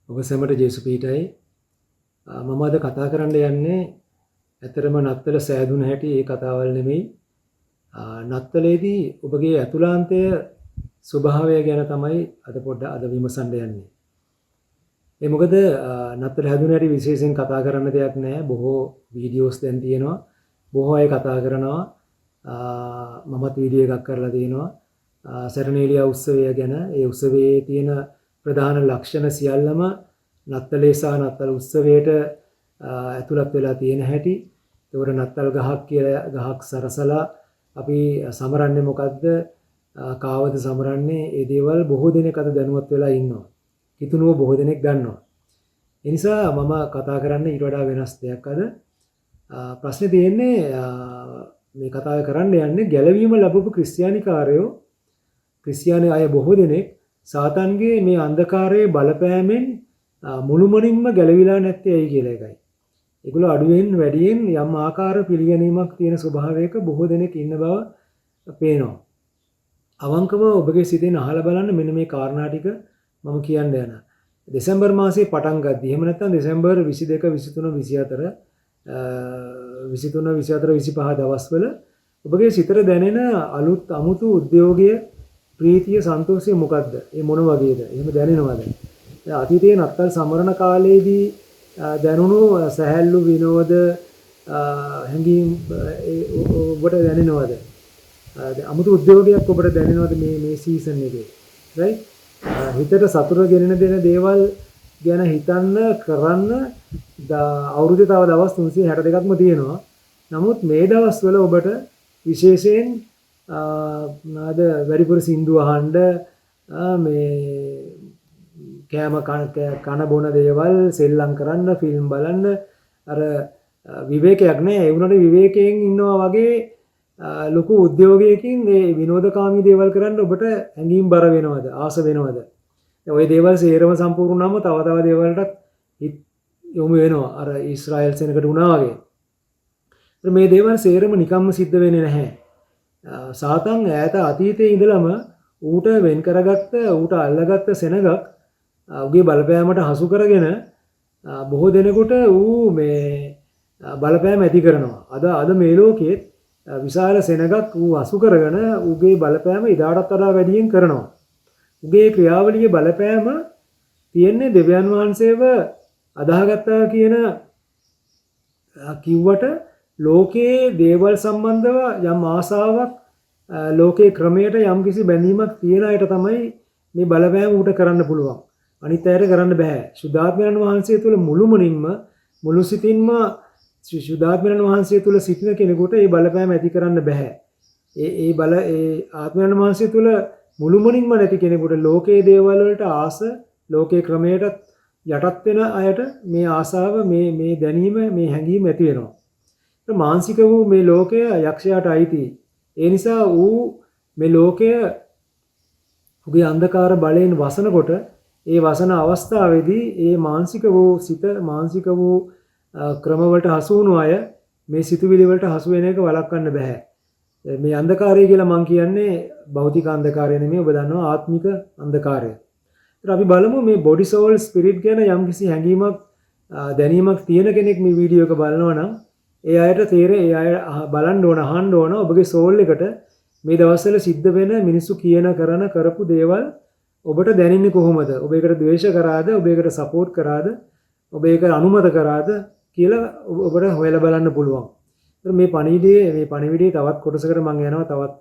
ඔබ සැමට ජේසු පීඨයි. මම අද කතා කරන්න යන්නේ ඇතරම නත්තල සෑදුන හැටි ඒ කතාවල් නෙමෙයි. නත්තලේදී ඔබගේ ඇතුළාන්තය ස්වභාවය ගැන තමයි අද පොඩ්ඩක් අද විමසන්න යන්නේ. ඒ මොකද නත්තල හැදුන හැටි විශේෂයෙන් කතා කරන්න දෙයක් නැහැ. බොහෝ වීඩියෝස් දැන් තියෙනවා. බොහෝ අය කතා කරනවා. මමත් වීඩියෝ එකක් කරලා තියෙනවා. සැරනේලියා උත්සවය ගැන. ඒ උත්සවයේ තියෙන ප්‍රධාන ලක්ෂණ සියල්ලම නත්තලේ සහ නත්තල් උත්සවයට ඇතුළත් වෙලා තියෙන හැටි. ඒකට නත්තල් ගහක් කියලා ගහක් සරසලා අපි සමරන්නේ මොකද්ද? කාවද සමරන්නේ? ඒ දේවල් බොහෝ දෙනෙක් අද දැනුවත් වෙලා ඉන්නවා. කිතුනුව බොහෝ දෙනෙක් දන්නවා. ඒ නිසා මම කතා කරන්නේ ඊට වඩා වෙනස් දෙයක් අද. ප්‍රශ්නේ තියෙන්නේ මේ කතාව කරන්න යන්නේ ගැලවීම ලැබපු ක්‍රිස්තියානිකාරයෝ ක්‍රිස්තියානි අය බොහෝ දෙනෙක් සාතන්ගේ මේ අන්ධකාරයේ බලපෑමෙන් මුළුමනින්ම ගැලවිලා නැත්තේ ඇයි කියලා එකයි. ඒගොල්ලෝ අඩුවෙන් වැඩියෙන් යම් ආකාර පිළිගැනීමක් තියෙන ස්වභාවයක බොහෝ දෙනෙක් ඉන්න බව පේනවා. අවංකව ඔබගේ සිතෙන් අහලා බලන්න මෙන්න මේ කාරණා ටික මම කියන්න යන. දෙසැම්බර් මාසයේ පටන් ගද්දී එහෙම නැත්නම් දෙසැම්බර් 22 23 24 25 දවස්වල ඔබගේ සිතට දැනෙන අලුත් අමුතු උද්‍යෝගය ප්‍රීතිය සන්තෝෂය මොකද්ද? ඒ මොන වගේද? එහෙම දැනෙනවද? අතීතයේ නත්තල් සමරන කාලේදී දැනුණු සැහැල්ලු විනෝද හැඟීම් ඔබට දැනෙනවද? අමුතු උද්‍යෝගයක් ඔබට දැනෙනවද මේ සීසන් එකේ? රයිට්? හිතට සතුට ගෙනෙන දෙන දේවල් ගැන හිතන්න කරන්න අවුරුද්දේ තව දවස් 362ක්ම තියෙනවා. නමුත් මේ දවස්වල ඔබට විශේෂයෙන් නාද වැඩිපුර සින්දු අහන්න මේ කෑම කන බොන දේවල් සෙල්ලම් කරන්න ෆිල්ම් බලන්න අර විවේකයක් නෑ. ඒ වුණාට විවේකයෙන් ඉන්නවා වගේ ලොකු උද්‍යෝගයකින් මේ විනෝදකාමී දේවල් කරන්න ඔබට ඇඟීම් බර වෙනවද? ආස වෙනවද? ඔය දේවල් සේරම සම්පූර්ණ වුණාම තව දේවල්ටත් යොමු වෙනවා. අර ඊශ්‍රායෙල් සෙනඟට වුණා වගේ. මේ දේවල් සේරම නිකම්ම සිද්ධ වෙන්නේ නැහැ. සාතන් ඈත අතීතයේ ඉඳලම ඌට වෙන් කරගත්ත ඌට අල්ලගත්ත සෙනඟක් උගේ බලපෑමට හසු කරගෙන බොහෝ දෙනෙකුට ඌ මේ බලපෑම ඇති කරනවා. අද මේ ලෝකයේ විශාල සෙනඟක් ඌ හසු කරගෙන උගේ බලපෑම ඉදාටත් වඩා වැඩියෙන් කරනවා. උගේ ක්‍රියාවලියේ බලපෑම තියෙන්නේ දෙවියන් වහන්සේව අදාහගත්තා කියන කිව්වට ලෝකයේ දේවල් සම්බන්ධව යම් ආසාවක් ලෝකයේ ක්‍රමයට යම් කිසි බැඳීමක් තියෙන අයට තමයි මේ බලපෑම ඌට කරන්න පුළුවන්. අනිත් අයට කරන්න බෑ. සුද්ධාත්මයන් වහන්සේ තුල මුළුමනින්ම මුළු සිතින්ම සුද්ධාත්මයන් වහන්සේ තුල සිටින කෙනෙකුට මේ බලපෑම ඇති කරන්න බෑ. ඒ ආත්මයන් වහන්සේ තුල මුළුමනින්ම නැති කෙනෙකුට ලෝකයේ දේවල් වලට ආස ලෝකයේ ක්‍රමයට යටත් වෙන අයට මේ ආසාව මේ දැනීම මේ හැඟීම ඇති වෙනවා. මානසික වූ මේ ලෝකය යක්ෂයාට අයිති. ඒ නිසා ඌ මේ ලෝකය උගේ අන්ධකාර බලයෙන් වසනකොට ඒ වසන අවස්ථාවේදී ඒ මානසික වූ සිත මානසික වූ ක්‍රමවලට හසු වුණු අය මේ සිතුවිලි වලට හසු වෙන එක වළක්වන්න බෑ. මේ අන්ධකාරය කියලා මම කියන්නේ භෞතික අන්ධකාරය නෙමෙයි ඔබ දන්නවා ආත්මික අන්ධකාරය. ඒත් අපි බලමු මේ බොඩි සෝල් ස්පිරිට් ගැන යම්කිසි හැඟීමක් දැනීමක් තියෙන කෙනෙක් මේ වීඩියෝ එක බලනවා නම් ඒ අයට තේරෙයි ඒ අය බලන්න ඕන අහන්න ඕන ඔබගේ සෝල් එකට මේ දවස්වල සිද්ධ වෙන මිනිස්සු කියන කරන කරපු දේවල් ඔබට දැනෙන්නේ කොහොමද? ඔබ ඒකට ද්වේෂ කරාද? ඔබ ඒකට සපෝට් කරාද? ඔබ ඒක අනුමත කරාද කියලා ඔබට හොයලා බලන්න පුළුවන්. මේ පණිවිඩයේ තවත් කොටසකට මම යනවා තවත්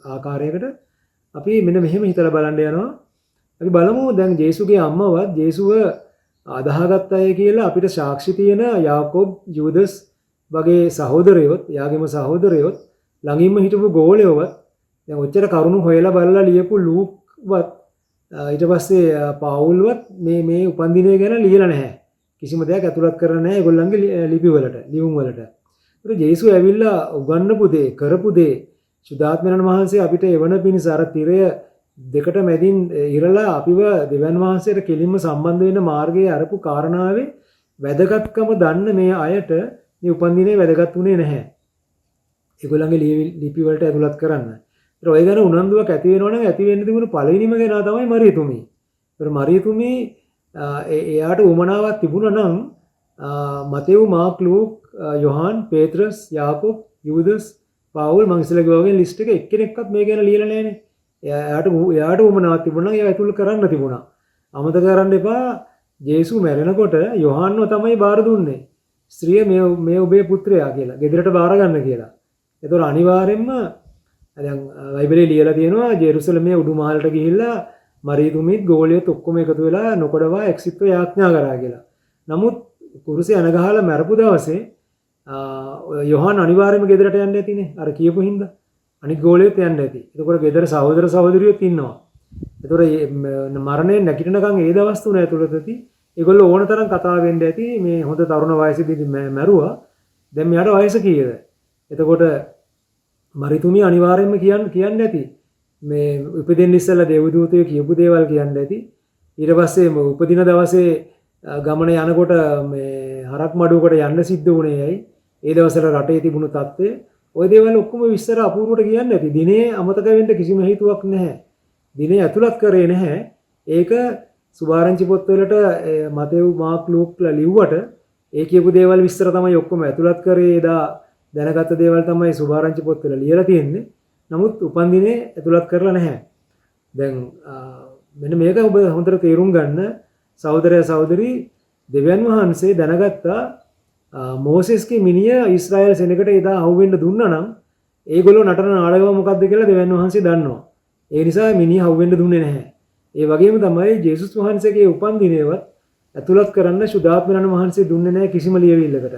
ආකාරයකට. අපි මෙන්න මෙහෙම හිතලා බලන්න යනවා. අපි බලමු දැන් ජේසුගේ අම්මවත් ජේසුව අදාහගත් අය කියලා අපිට සාක්ෂි තියෙන යාකෝබ් යූදස් වගේ සහෝදරයොත් යාගේම සහෝදරයොත් ළඟින්ම හිටපු ගෝලයොවත් දැන් ඔච්චර කරුණු හොයලා බලලා ලියපු ලූක්වත් ඊට පස්සේ පවුල්වත් මේ උපන්දිනය ගැන ලියලා නැහැ. කිසිම දෙයක් ඇතුළත් කරන්නේ නැහැ ඒගොල්ලන්ගේ ලිපි වලට ලියුම් වලට. ඒක ජේසු ඇවිල්ලා උගන්වපු දේ කරපු දේ සුද්ධාත්මයන් වහන්සේ අපිට එවන පිණිස අර තිරය දෙකට මැදින් ඉරලා අපිව දෙවියන් වහන්සේට කෙලින්ම සම්බන්ධ වෙන මාර්ගයේ අරපු කාරණාවේ වැදගත්කම දන්න මේ අයට මේ උපන්දිනේ වැදගත් උනේ නැහැ. ඒගොල්ලන්ගේ ලිපි වලට ඇතුළත් කරන්න. ඒතර ඔය ගැන උනන්දුවක් ඇති වෙනවනම් ඇති වෙන්න තිබුණු පළවෙනිම කෙනා තමයි මරියතුමී. ඒතර මරියතුමී එයාට උමනාවක් තිබුණා නම් මතෙව් මාක් ලූක් යොහාන් පේත්‍රස් යාකෝබ් යූදස් පවුල් මං ඉස්සෙල්ලා ගියා ලිස්ට් එක එක්කෙනෙක්වත් මේ ගැන ලියලා නැහැනේ. එයාට උමනාවක් තිබුණා නම් එයා ඇතුල් කරන්න තිබුණා. අමතක කරන්න එපා. ජේසු මැරෙනකොට යොහාන්ව තමයි බාර දුන්නේ. ස්ත්‍රිය මේ ඔබේ පුත්‍රයා කියලා. ගෙදරට බාර ගන්න කියලා. ඒතකොට අනිවාර්යෙන්ම දැන් බයිබලයේ ලියලා තියෙනවා ජෙරුසලමේ උඩුමහලට ගිහිල්ලා මරීතුමිත් ගෝලියොත් ඔක්කොම එකතු වෙලා නොකඩවා එක්සිත්ව යාඥා කරා කියලා. නමුත් කුරුසේ අනගහලා මැරපු දවසේ යොහාන් අනිවාර්යයෙන්ම ගෙදරට යන්න ඇතිනේ. අර කියපු හින්දා. අනිත් ගෝලියොත් යන්න ඇති. එතකොට ගෙදර සහෝදර සහෝදරියොත් ඉන්නවා. එතකොට මරණයෙන් නැගිටිනකන් ඒ දවස් තුන ඇතුළතදී ඒගොල්ලෝ ඕන තරම් කතා වෙන්න ඇති. මේ හොඳ තරුණ වයසේදී මැරුවා. දැන් මෙයාට වයස කීයද? එතකොට මරිතුමිය අනිවාර්යයෙන්ම කියන්න ඇති. මේ උපදින්න ඉස්සෙල්ලා දේවදූතයෝ කියපු දේවල් කියන්න ඇති. ඊට පස්සේ උපදින දවසේ ගමන යනකොට මේ හරක් මඩුවකට යන්න සිද්ධ වුණේ ඇයි? ඒ දවස්වල රටේ තිබුණු තත්ත්වය ওই දේවල් ඔක්කොම විස්තර අපූර්වට කියන්න ඇති. දිනේ අමතක වෙන්න කිසිම හේතුවක් නැහැ. දිනේ ඇතුළත් කරේ නැහැ. ඒක සුභාරංචි පොත්වලට මතෙව් මාක් ලූක්ලා ලිව්වට ඒ කියපු දේවල් විස්තර තමයි ඔක්කොම ඇතුළත් කරේ. එදා දැනගත්ත දේවල් තමයි සුභාරංචි පොත්වල ලියලා තියෙන්නේ. නමුත් උපන්දිනේ ඇතුළත් කරලා නැහැ. දැන් මෙන්න මේක ඔබ හොඳට තේරුම් ගන්න. සහෝදරයා සහෝදරි දෙවියන් වහන්සේ දැනගත්තා මෝසෙස්ගේ මිනිය ඊශ්‍රායල් සෙනගට එදා අහුවෙන්න දුන්නා නම් ඒගොල්ලෝ නටන නාටකම මොකක්ද කියලා දෙවියන් වහන්සේ දන්නවා. ඒ නිසා මිනිහ අහුවෙන්න දුන්නේ නැහැ. ඒ වගේම තමයි ජේසුස් වහන්සේගේ උපන්දිනේවත් ඇතුළත් කරන්න සුදාත්මයන් වහන්සේ දුන්නේ නැහැ කිසිම ලියවිල්ලකට.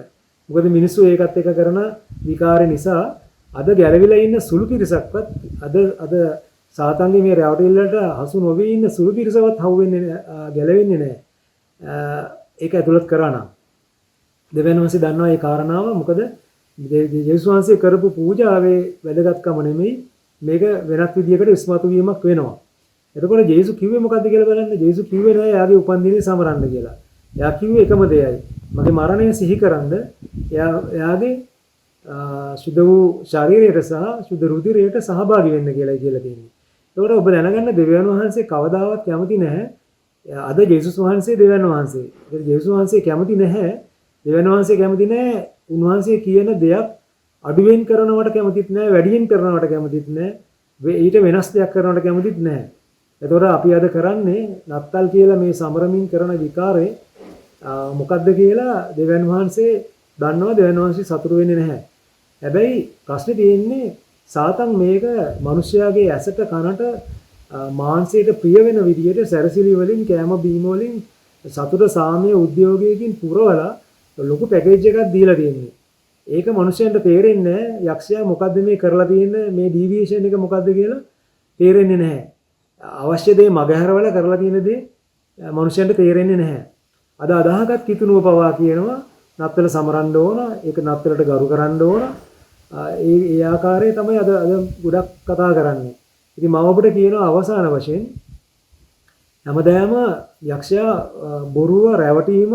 මොකද මිනිස්සු ඒකත් එක කරන විකාරය නිසා අද ගැලවිලා ඉන්න සුළු පිරිසක්වත් අද සාතන්ගේ මේ රැවටිල්ලට හසු නොවී ඉන්න සුළු පිරිසවත් හවුවෙන්නේ ගැලවෙන්නේ නැහැ. ඒක ඇතුළත් කරා නම් දෙවියන් වහන්සේ දන්නවා ඒ කාරණාව. මොකද ජේසුස් වහන්සේ කරපු පූජාවේ වැදගත්කම නෙමෙයි මේක වෙනත් විදියකට ඉස්මතු වීමක් වෙනවා. එතකොට ජේසුස් කිව්වේ මොකද්ද කියලා බලන්න. ජේසුස් කිව්වේ නෑ එයාගේ උපන්දිනේ සමරන්න කියලා. එයා කිව්වේ එකම දෙයයි. මගේ මරණය සිහි කරන්ද එයාගේ සුද්ධ වූ ශරීරයට සහ සුද්ධ රුධිරයට සහභාගී වෙන්න කියලා තියෙන්නේ. ඒකට ඔබ දැනගන්න දෙවියන් වහන්සේ කවදාවත් කැමති නැහැ. අද ජේසුස් වහන්සේ දෙවියන් වහන්සේ. ඒක ජේසුස් වහන්සේ කැමති නැහැ. දෙවියන් වහන්සේ කැමති නැහැ. උන්වහන්සේ කියන දෙයක් අඩුවෙන් කරනවට කැමතිත් නැහැ, වැඩියෙන් කරනවට කැමතිත් නැහැ. ඊට වෙනස් දෙයක් කරනවට කැමතිත් නැහැ. ඒතකොට අපි අද කරන්නේ නත්තල් කියලා මේ සමරමින් කරන විකාරේ මොකද්ද කියලා දෙවියන් වහන්සේ දන්නවා. දෙවියන් වහන්සේ සතුටු වෙන්නේ නැහැ. හැබැයි ප්‍රශ්නේ තියෙන්නේ සාතන් මේක මිනිස්යාගේ ඇසට කනට මාංශයට ප්‍රිය වෙන විදිහට සැරසිලි වලින් කෑම බීම වලින් සතුට සාමයේ උද්‍යෝගයකින් පුරවලා ලොකු පැකේජ් එකක් දීලා තියෙන්නේ. ඒක මිනිස්යන්ට තේරෙන්නේ නැහැ. යක්ෂයා මොකද්ද මේ කරලා තියෙන්නේ, මේ ඩීවියේෂන් එක මොකද්ද කියලා තේරෙන්නේ නැහැ. අවශ්‍ය දේ මගහැරවල කරලා තියෙන දේ මිනිස්යන්ට තේරෙන්නේ නැහැ. අද අදාහකත් කිතුනුව පවා කියනවා නත්තල සමරන්න ඕන, ඒක නත්තලට ගරු කරන්න ඕන. ඒ ආකාරයේ තමයි අද ගොඩක් කතා කරන්නේ. ඉතින් මම ඔබට කියනවා අවසාන වශයෙන් හැමදාම යක්ෂයා බොරුව රැවටීම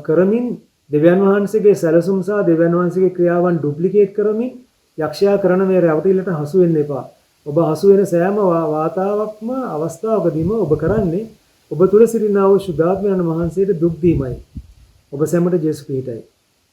කරමින් දෙවියන් වහන්සේගේ සැලසුම් සහ දෙවියන් වහන්සේගේ ක්‍රියාවන් ඩුප්ලිකේට් කරමින් යක්ෂයා කරන මේ රැවටිල්ලට හසු වෙන්න එපා. ඔබ හසු වෙන සෑම වාතාවකම අවස්ථාවකදීම ඔබ කරන්නේ ඔබ තුල සිටිනා වූ සුද්ධාත්මයන් වහන්සේට දුක් දීමයි. ඔබ සැමට ජේසුස් පිහිටයි.